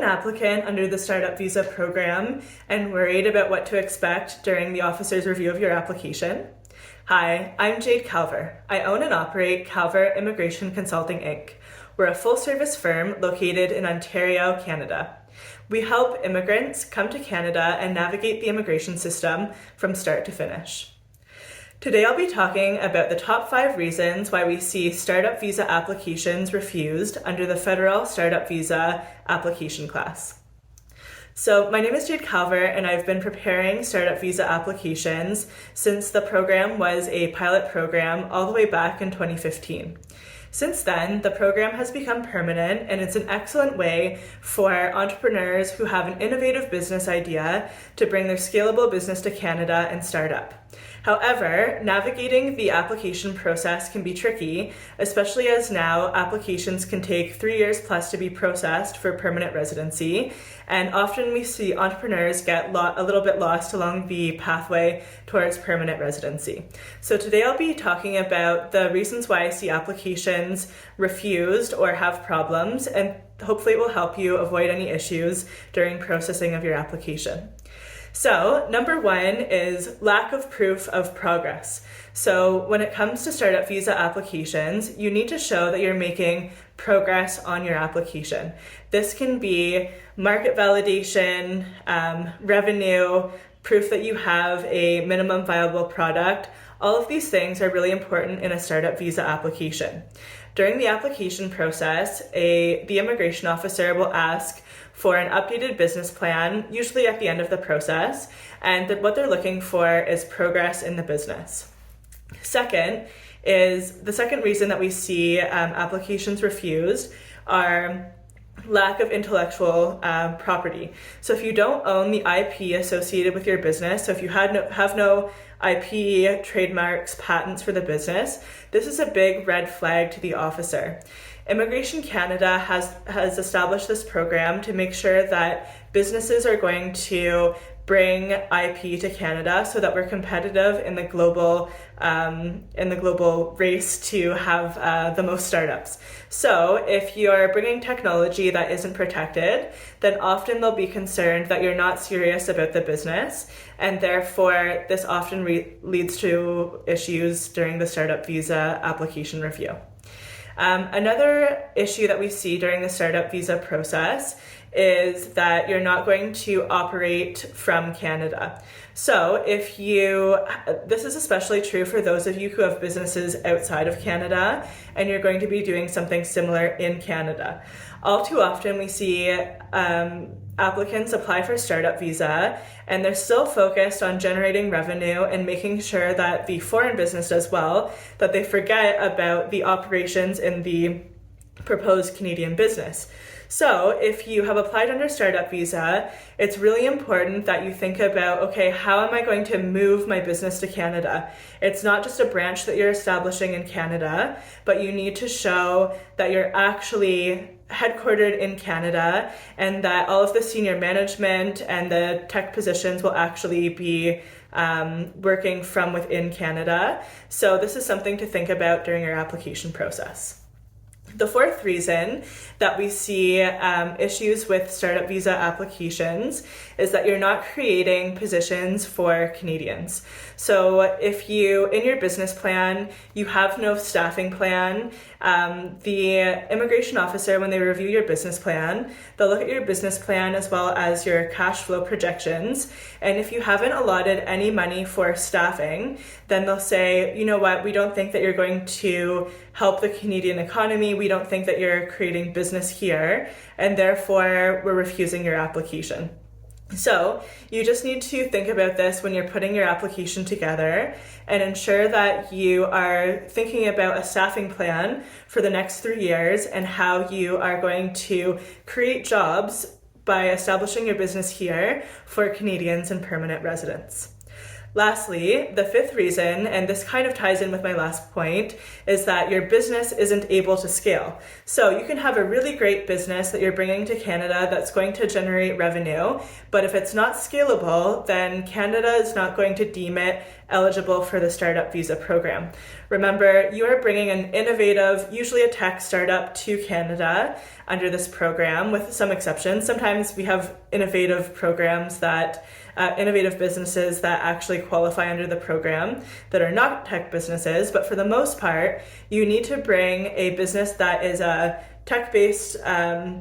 applicant under the Startup Visa program and worried about what to expect during the officer's review of your application? Hi, I'm Jade Calver. I own and operate Calver Immigration Consulting Inc. We're a full-service firm located in Ontario, Canada. We help immigrants come to Canada and navigate the immigration system from start to finish. Today I'll be talking about the top 5 reasons why we see startup visa applications refused under the federal startup visa application class. So my name is Jade Calver and I've been preparing startup visa applications since the program was a pilot program all the way back in 2015. Since then, the program has become permanent and it's an excellent way for entrepreneurs who have an innovative business idea to bring their scalable business to Canada and start up. However, navigating the application process can be tricky, especially as now applications can take 3 years plus to be processed for permanent residency, and often we see entrepreneurs get a little bit lost along the pathway towards permanent residency. So today I'll be talking about the reasons why I see applications refused or have problems, and hopefully it will help you avoid any issues during processing of your application. So number 1 is lack of proof of progress. So when it comes to startup visa applications, you need to show that you're making progress on your application. This can be market validation, revenue, proof that you have a minimum viable product. All of these things are really important in a startup visa application. During the application process, the immigration officer will ask for an updated business plan, usually at the end of the process, and what they're looking for is progress in the business. The second reason that we see applications refused are lack of intellectual property. So if you don't own the IP associated with your business, so if you have no IP, trademarks, patents for the business, this is a big red flag to the officer. Immigration Canada has established this program to make sure that businesses are going to bring IP to Canada so that we're competitive in the global race to have the most startups. So if you're bringing technology that isn't protected, then often they'll be concerned that you're not serious about the business, and therefore this often leads to issues during the startup visa application review. Another issue that we see during the startup visa process is that you're not going to operate from Canada. So this is especially true for those of you who have businesses outside of Canada and you're going to be doing something similar in Canada. All too often we see applicants apply for startup visa and they're still focused on generating revenue and making sure that the foreign business does well, that they forget about the operations in the proposed Canadian business. So if you have applied under startup visa, it's really important that you think about, okay, how am I going to move my business to Canada? It's not just a branch that you're establishing in Canada, but you need to show that you're actually headquartered in Canada and that all of the senior management and the tech positions will actually be working from within Canada. So this is something to think about during your application process. The fourth reason that we see issues with startup visa applications is that you're not creating positions for Canadians. So if in your business plan, you have no staffing plan, the immigration officer, when they review your business plan, they'll look at your business plan as well as your cash flow projections. And if you haven't allotted any money for staffing, then they'll say, you know what, we don't think that you're going to help the Canadian economy. We don't think that you're creating business here, and therefore we're refusing your application. So you just need to think about this when you're putting your application together and ensure that you are thinking about a staffing plan for the next 3 years and how you are going to create jobs by establishing your business here for Canadians and permanent residents. Lastly, the fifth reason, and this kind of ties in with my last point, is that your business isn't able to scale. So you can have a really great business that you're bringing to Canada that's going to generate revenue, but if it's not scalable, then Canada is not going to deem it eligible for the startup visa program. Remember, you are bringing an innovative, usually a tech startup, to Canada under this program, with some exceptions. Sometimes we have innovative programs that innovative businesses that actually qualify under the program that are not tech businesses, but for the most part, you need to bring a business that is a tech-based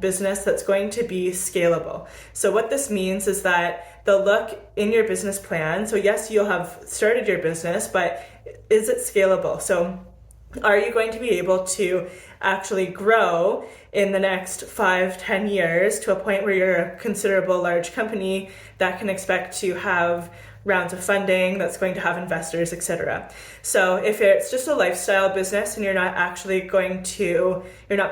business that's going to be scalable. So what this means is that they'll look in your business plan. So yes, you'll have started your business, but is it scalable? So are you going to be able to actually grow in the next 5-10 years to a point where you're a considerable large company that can expect to have rounds of funding, that's going to have investors, etc. So if it's just a lifestyle business and you're not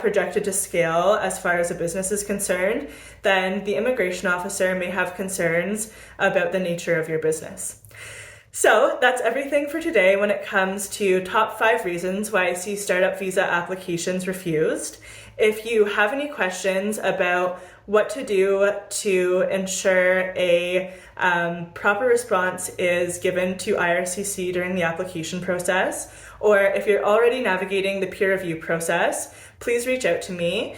projected to scale as far as a business is concerned, then the immigration officer may have concerns about the nature of your business. So that's everything for today when it comes to top 5 reasons why I see startup visa applications refused. If you have any questions about what to do to ensure a proper response is given to IRCC during the application process, or if you're already navigating the peer review process, please reach out to me.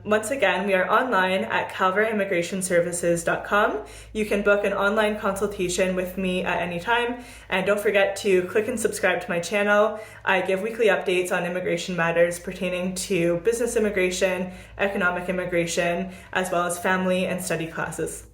Once again, we are online at calverimmigrationservices.com. You can book an online consultation with me at any time, and don't forget to click and subscribe to my channel. I give weekly updates on immigration matters pertaining to business immigration, economic immigration, as well as family and study classes.